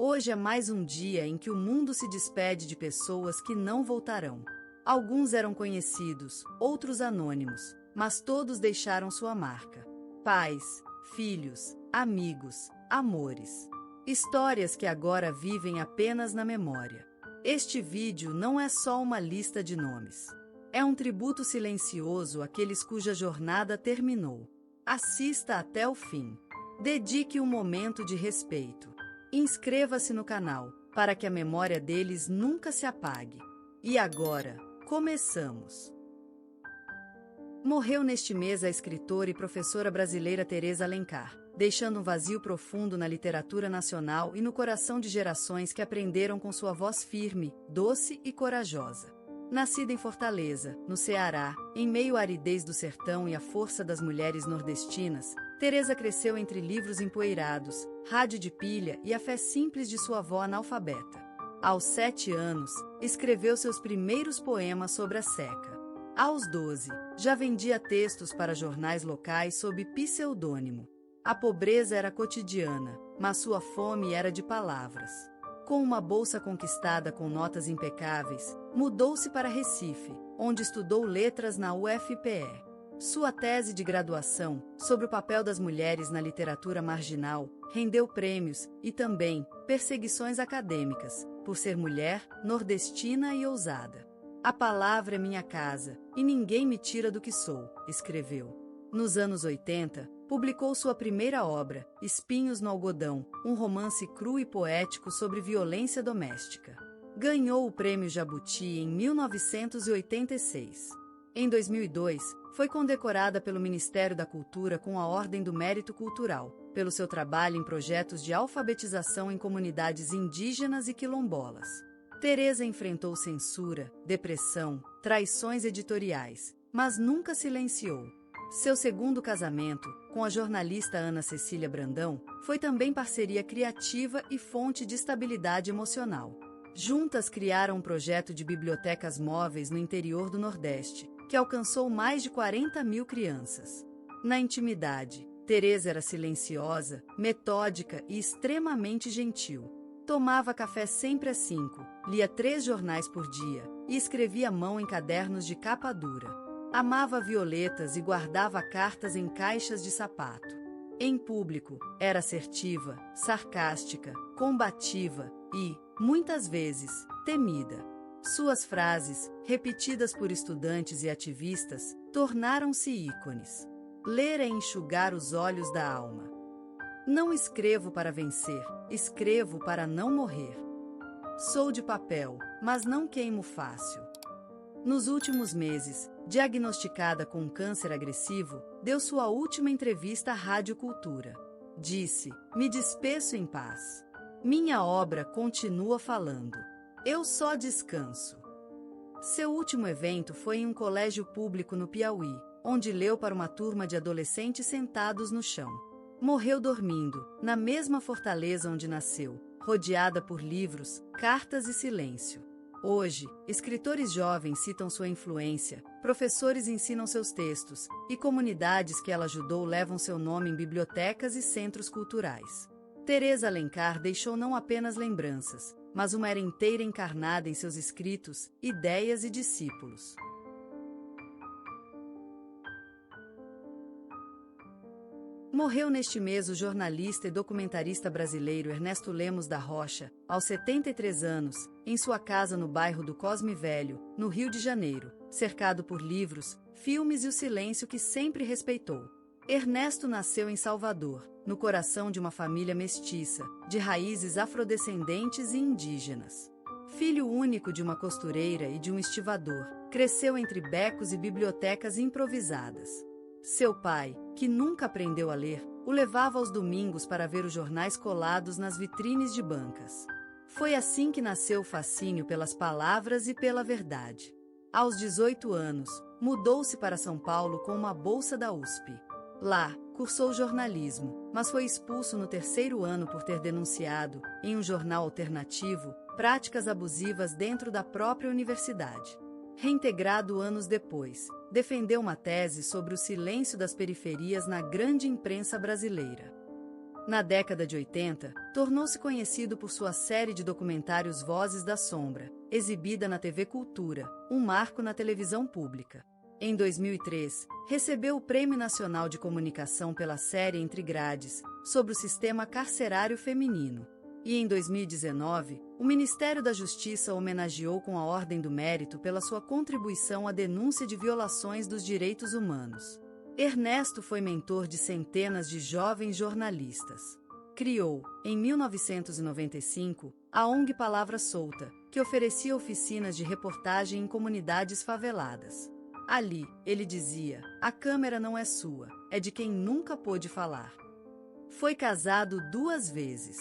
Hoje é mais um dia em que o mundo se despede de pessoas que não voltarão. Alguns eram conhecidos, outros anônimos, mas todos deixaram sua marca. Pais, filhos, amigos, amores. Histórias que agora vivem apenas na memória. Este vídeo não é só uma lista de nomes. É um tributo silencioso àqueles cuja jornada terminou. Assista até o fim. Dedique um momento de respeito. Inscreva-se no canal, para que a memória deles nunca se apague. E agora, começamos! Morreu neste mês a escritora e professora brasileira Teresa Alencar, deixando um vazio profundo na literatura nacional e no coração de gerações que aprenderam com sua voz firme, doce e corajosa. Nascida em Fortaleza, no Ceará, em meio à aridez do sertão e à força das mulheres nordestinas, Teresa cresceu entre livros empoeirados, rádio de pilha e a fé simples de sua avó analfabeta. Aos 7 anos, escreveu seus primeiros poemas sobre a seca. Aos 12, já vendia textos para jornais locais sob pseudônimo. A pobreza era cotidiana, mas sua fome era de palavras. Com uma bolsa conquistada com notas impecáveis, mudou-se para Recife, onde estudou letras na UFPE. Sua tese de graduação, sobre o papel das mulheres na literatura marginal, rendeu prêmios e também perseguições acadêmicas, por ser mulher, nordestina e ousada. "A palavra é minha casa, e ninguém me tira do que sou", escreveu. Nos anos 80, publicou sua primeira obra, Espinhos no Algodão, um romance cru e poético sobre violência doméstica. Ganhou o Prêmio Jabuti em 1986. Em 2002, foi condecorada pelo Ministério da Cultura com a Ordem do Mérito Cultural, pelo seu trabalho em projetos de alfabetização em comunidades indígenas e quilombolas. Teresa enfrentou censura, depressão, traições editoriais, mas nunca silenciou. Seu segundo casamento, com a jornalista Ana Cecília Brandão, foi também parceria criativa e fonte de estabilidade emocional. Juntas criaram um projeto de bibliotecas móveis no interior do Nordeste, que alcançou mais de 40 mil crianças. Na intimidade, Teresa era silenciosa, metódica e extremamente gentil. Tomava café sempre às 5, lia 3 jornais por dia e escrevia à mão em cadernos de capa dura. Amava violetas e guardava cartas em caixas de sapato. Em público, era assertiva, sarcástica, combativa e, muitas vezes, temida. Suas frases, repetidas por estudantes e ativistas, tornaram-se ícones. Ler é enxugar os olhos da alma. Não escrevo para vencer, escrevo para não morrer. Sou de papel, mas não queimo fácil. Nos últimos meses, diagnosticada com um câncer agressivo, deu sua última entrevista à Rádio Cultura. Disse: "Me despeço em paz. Minha obra continua falando. Eu só descanso." Seu último evento foi em um colégio público no Piauí, onde leu para uma turma de adolescentes sentados no chão. Morreu dormindo, na mesma Fortaleza onde nasceu, rodeada por livros, cartas e silêncio. Hoje, escritores jovens citam sua influência, professores ensinam seus textos, e comunidades que ela ajudou levam seu nome em bibliotecas e centros culturais. Teresa Alencar deixou não apenas lembranças, mas uma era inteira encarnada em seus escritos, ideias e discípulos. Morreu neste mês o jornalista e documentarista brasileiro Ernesto Lemos da Rocha, aos 73 anos, em sua casa no bairro do Cosme Velho, no Rio de Janeiro, cercado por livros, filmes e o silêncio que sempre respeitou. Ernesto nasceu em Salvador, no coração de uma família mestiça, de raízes afrodescendentes e indígenas. Filho único de uma costureira e de um estivador, cresceu entre becos e bibliotecas improvisadas. Seu pai, que nunca aprendeu a ler, o levava aos domingos para ver os jornais colados nas vitrines de bancas. Foi assim que nasceu o fascínio pelas palavras e pela verdade. Aos 18 anos, mudou-se para São Paulo com uma bolsa da USP. Lá, cursou jornalismo, mas foi expulso no 3º ano por ter denunciado, em um jornal alternativo, práticas abusivas dentro da própria universidade. Reintegrado anos depois, defendeu uma tese sobre o silêncio das periferias na grande imprensa brasileira. Na década de 80, tornou-se conhecido por sua série de documentários Vozes da Sombra, exibida na TV Cultura, um marco na televisão pública. Em 2003, recebeu o Prêmio Nacional de Comunicação pela série Entre Grades, sobre o sistema carcerário feminino. E em 2019, o Ministério da Justiça homenageou com a Ordem do Mérito pela sua contribuição à denúncia de violações dos direitos humanos. Ernesto foi mentor de centenas de jovens jornalistas. Criou, em 1995, a ONG Palavra Solta, que oferecia oficinas de reportagem em comunidades faveladas. Ali, ele dizia: "A câmera não é sua, é de quem nunca pôde falar." Foi casado 2 vezes.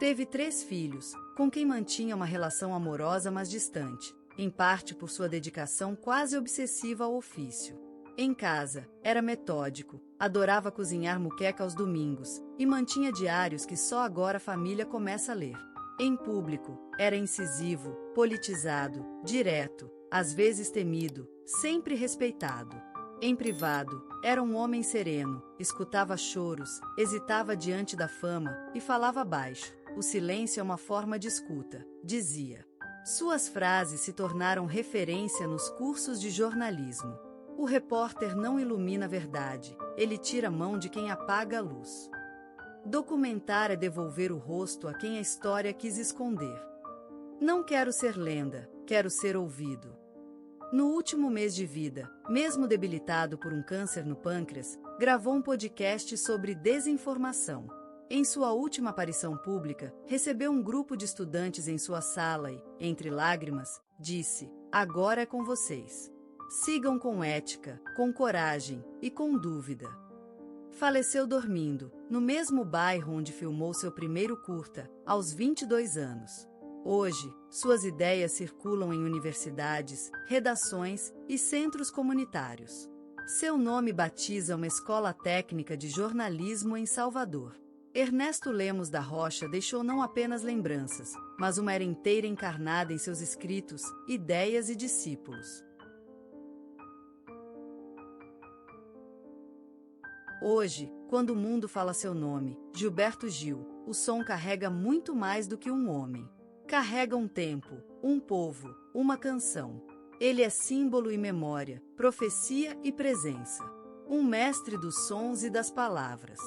Teve 3 filhos, com quem mantinha uma relação amorosa mas distante, em parte por sua dedicação quase obsessiva ao ofício. Em casa, era metódico, adorava cozinhar moqueca aos domingos e mantinha diários que só agora a família começa a ler. Em público, era incisivo, politizado, direto, às vezes temido, sempre respeitado. Em privado, era um homem sereno, escutava choros, hesitava diante da fama e falava baixo. "O silêncio é uma forma de escuta", dizia. Suas frases se tornaram referência nos cursos de jornalismo. O repórter não ilumina a verdade, ele tira a mão de quem apaga a luz. Documentar é devolver o rosto a quem a história quis esconder. "Não quero ser lenda, quero ser ouvido." No último mês de vida, mesmo debilitado por um câncer no pâncreas, gravou um podcast sobre desinformação. Em sua última aparição pública, recebeu um grupo de estudantes em sua sala e, entre lágrimas, disse: "Agora é com vocês. Sigam com ética, com coragem e com dúvida." Faleceu dormindo, no mesmo bairro onde filmou seu primeiro curta, aos 22 anos. Hoje, suas ideias circulam em universidades, redações e centros comunitários. Seu nome batiza uma escola técnica de jornalismo em Salvador. Ernesto Lemos da Rocha deixou não apenas lembranças, mas uma era inteira encarnada em seus escritos, ideias e discípulos. Hoje, quando o mundo fala seu nome, Gilberto Gil, o som carrega muito mais do que um homem. Carrega um tempo, um povo, uma canção. Ele é símbolo e memória, profecia e presença. Um mestre dos sons e das palavras.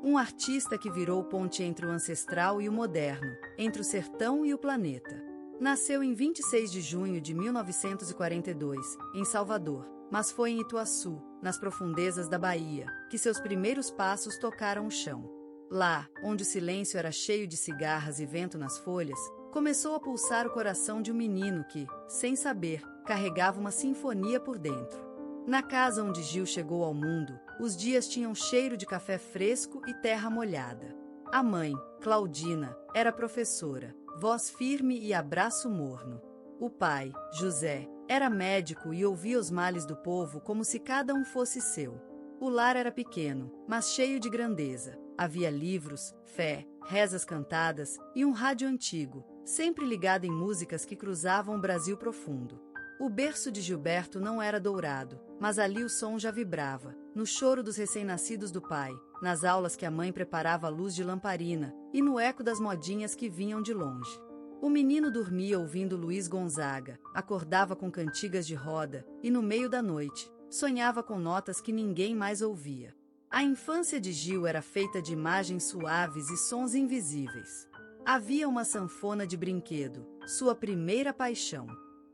Um artista que virou ponte entre o ancestral e o moderno, entre o sertão e o planeta. Nasceu em 26 de junho de 1942, em Salvador, mas foi em Ituaçu, nas profundezas da Bahia, que seus primeiros passos tocaram o chão. Lá, onde o silêncio era cheio de cigarras e vento nas folhas, começou a pulsar o coração de um menino que, sem saber, carregava uma sinfonia por dentro. Na casa onde Gil chegou ao mundo, os dias tinham cheiro de café fresco e terra molhada. A mãe, Claudina, era professora, voz firme e abraço morno. O pai, José, era médico e ouvia os males do povo como se cada um fosse seu. O lar era pequeno, mas cheio de grandeza. Havia livros, fé, rezas cantadas e um rádio antigo, sempre ligado em músicas que cruzavam o Brasil profundo. O berço de Gilberto não era dourado, mas ali o som já vibrava, no choro dos recém-nascidos do pai, nas aulas que a mãe preparava à luz de lamparina e no eco das modinhas que vinham de longe. O menino dormia ouvindo Luiz Gonzaga, acordava com cantigas de roda e, no meio da noite, sonhava com notas que ninguém mais ouvia. A infância de Gil era feita de imagens suaves e sons invisíveis. Havia uma sanfona de brinquedo, sua primeira paixão.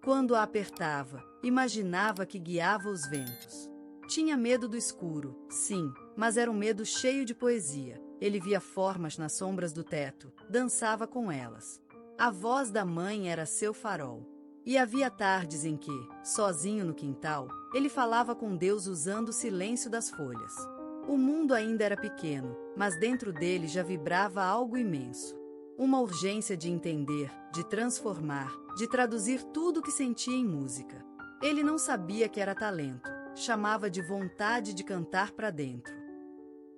Quando a apertava, imaginava que guiava os ventos. Tinha medo do escuro, sim, mas era um medo cheio de poesia. Ele via formas nas sombras do teto, dançava com elas. A voz da mãe era seu farol. E havia tardes em que, sozinho no quintal, ele falava com Deus usando o silêncio das folhas. O mundo ainda era pequeno, mas dentro dele já vibrava algo imenso. Uma urgência de entender, de transformar, de traduzir tudo o que sentia em música. Ele não sabia que era talento, chamava de vontade de cantar para dentro.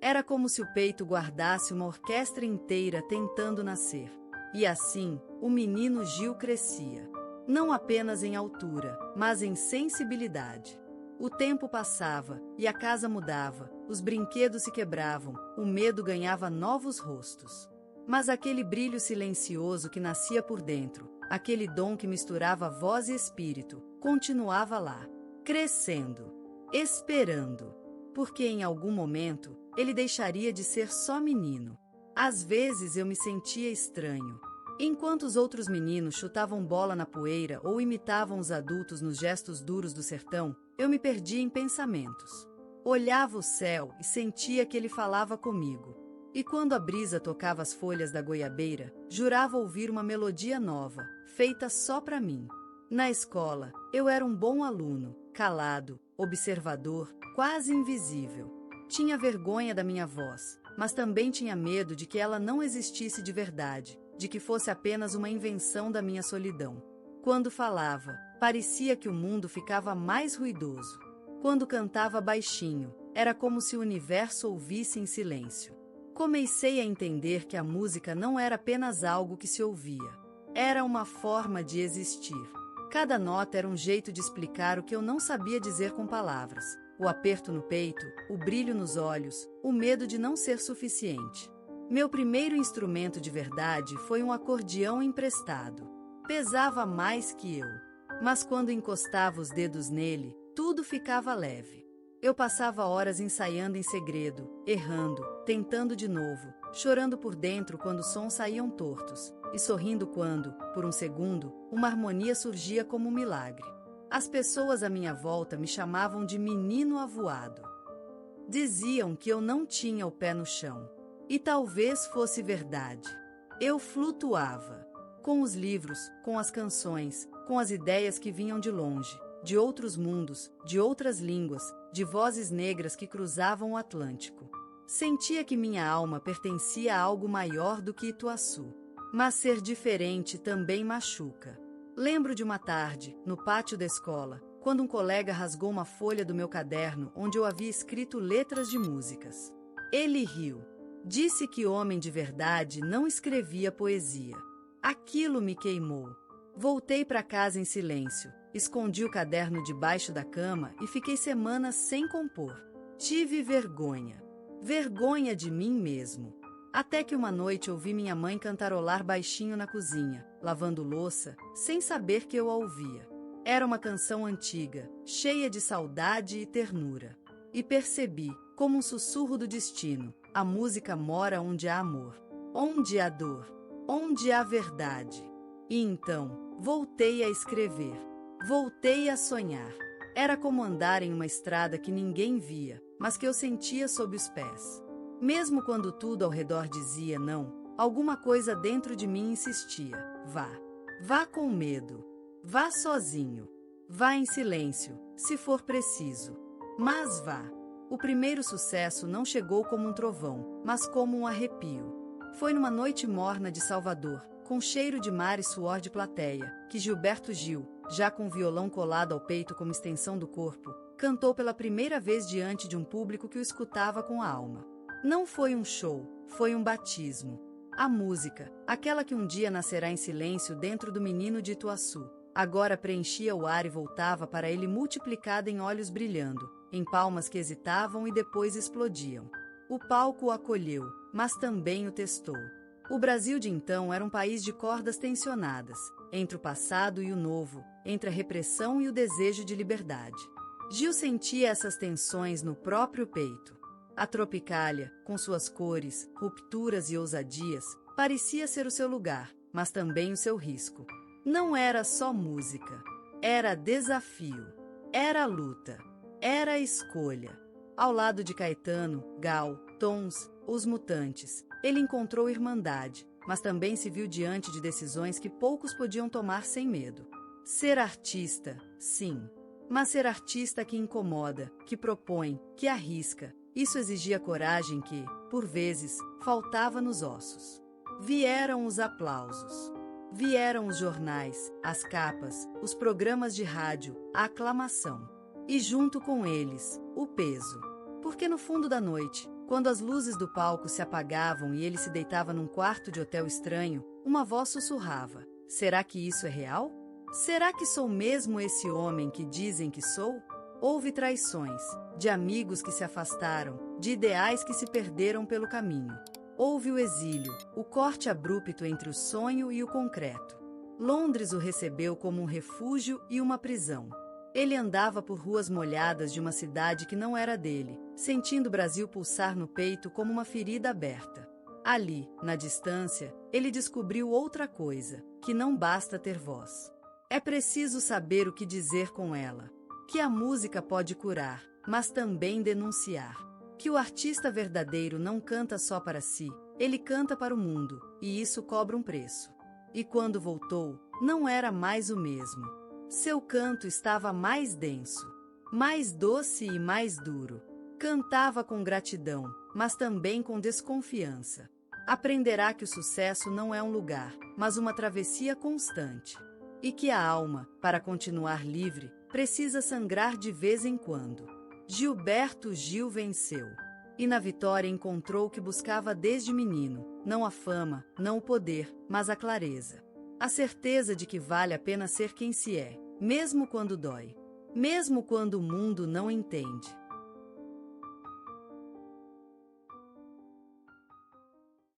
Era como se o peito guardasse uma orquestra inteira tentando nascer. E assim, o menino Gil crescia. Não apenas em altura, mas em sensibilidade. O tempo passava, e a casa mudava, os brinquedos se quebravam, o medo ganhava novos rostos. Mas aquele brilho silencioso que nascia por dentro, aquele dom que misturava voz e espírito, continuava lá, crescendo, esperando, porque em algum momento, ele deixaria de ser só menino. Às vezes eu me sentia estranho. Enquanto os outros meninos chutavam bola na poeira ou imitavam os adultos nos gestos duros do sertão, eu me perdia em pensamentos. Olhava o céu e sentia que ele falava comigo. E quando a brisa tocava as folhas da goiabeira, jurava ouvir uma melodia nova, feita só para mim. Na escola, eu era um bom aluno, calado, observador, quase invisível. Tinha vergonha da minha voz, mas também tinha medo de que ela não existisse de verdade, de que fosse apenas uma invenção da minha solidão. Quando falava, parecia que o mundo ficava mais ruidoso. Quando cantava baixinho, era como se o universo ouvisse em silêncio. Comecei a entender que a música não era apenas algo que se ouvia. Era uma forma de existir. Cada nota era um jeito de explicar o que eu não sabia dizer com palavras. O aperto no peito, o brilho nos olhos, o medo de não ser suficiente. Meu primeiro instrumento de verdade foi um acordeão emprestado. Pesava mais que eu. Mas quando encostava os dedos nele, tudo ficava leve. Eu passava horas ensaiando em segredo, errando, tentando de novo, chorando por dentro quando os sons saíam tortos, e sorrindo quando, por um segundo, uma harmonia surgia como um milagre. As pessoas à minha volta me chamavam de menino avoado. Diziam que eu não tinha o pé no chão. E talvez fosse verdade. Eu flutuava. Com os livros, com as canções, com as ideias que vinham de longe, de outros mundos, de outras línguas, de vozes negras que cruzavam o Atlântico. Sentia que minha alma pertencia a algo maior do que Ituaçu. Mas ser diferente também machuca. Lembro de uma tarde, no pátio da escola, quando um colega rasgou uma folha do meu caderno onde eu havia escrito letras de músicas. Ele riu. Disse que homem de verdade não escrevia poesia. Aquilo me queimou. Voltei para casa em silêncio, escondi o caderno debaixo da cama e fiquei semanas sem compor. Tive vergonha. Vergonha de mim mesmo. Até que uma noite ouvi minha mãe cantarolar baixinho na cozinha, lavando louça, sem saber que eu a ouvia. Era uma canção antiga, cheia de saudade e ternura. E percebi, como um sussurro do destino, a música mora onde há amor, onde há dor, onde há verdade. E então, voltei a escrever. Voltei a sonhar. Era como andar em uma estrada que ninguém via, mas que eu sentia sob os pés. Mesmo quando tudo ao redor dizia não, alguma coisa dentro de mim insistia. Vá. Vá com medo. Vá sozinho. Vá em silêncio, se for preciso. Mas vá. O primeiro sucesso não chegou como um trovão, mas como um arrepio. Foi numa noite morna de Salvador, com cheiro de mar e suor de plateia, que Gilberto Gil, já com o violão colado ao peito como extensão do corpo, cantou pela primeira vez diante de um público que o escutava com a alma. Não foi um show, foi um batismo. A música, aquela que um dia nascerá em silêncio dentro do menino de Ituaçu, agora preenchia o ar e voltava para ele multiplicada em olhos brilhando, em palmas que hesitavam e depois explodiam. O palco o acolheu, mas também o testou. O Brasil de então era um país de cordas tensionadas, entre o passado e o novo, entre a repressão e o desejo de liberdade. Gil sentia essas tensões no próprio peito. A Tropicália, com suas cores, rupturas e ousadias, parecia ser o seu lugar, mas também o seu risco. Não era só música. Era desafio. Era luta. Era escolha. Ao lado de Caetano, Gal, Tons, Os Mutantes, ele encontrou irmandade, mas também se viu diante de decisões que poucos podiam tomar sem medo. Ser artista, sim. Mas ser artista que incomoda, que propõe, que arrisca, isso exigia coragem que, por vezes, faltava nos ossos. Vieram os aplausos. Vieram os jornais, as capas, os programas de rádio, a aclamação. E junto com eles, o peso. Porque no fundo da noite, quando as luzes do palco se apagavam e ele se deitava num quarto de hotel estranho, uma voz sussurrava: será que isso é real? Será que sou mesmo esse homem que dizem que sou? Houve traições, de amigos que se afastaram, de ideais que se perderam pelo caminho. Houve o exílio, o corte abrupto entre o sonho e o concreto. Londres o recebeu como um refúgio e uma prisão. Ele andava por ruas molhadas de uma cidade que não era dele, sentindo o Brasil pulsar no peito como uma ferida aberta. Ali, na distância, ele descobriu outra coisa, que não basta ter voz. É preciso saber o que dizer com ela. Que a música pode curar, mas também denunciar. Que o artista verdadeiro não canta só para si, ele canta para o mundo, e isso cobra um preço. E quando voltou, não era mais o mesmo. Seu canto estava mais denso, mais doce e mais duro. Cantava com gratidão, mas também com desconfiança. Aprenderá que o sucesso não é um lugar, mas uma travessia constante. E que a alma, para continuar livre, precisa sangrar de vez em quando. Gilberto Gil venceu. E na vitória encontrou o que buscava desde menino, não a fama, não o poder, mas a clareza. A certeza de que vale a pena ser quem se é, mesmo quando dói. Mesmo quando o mundo não entende.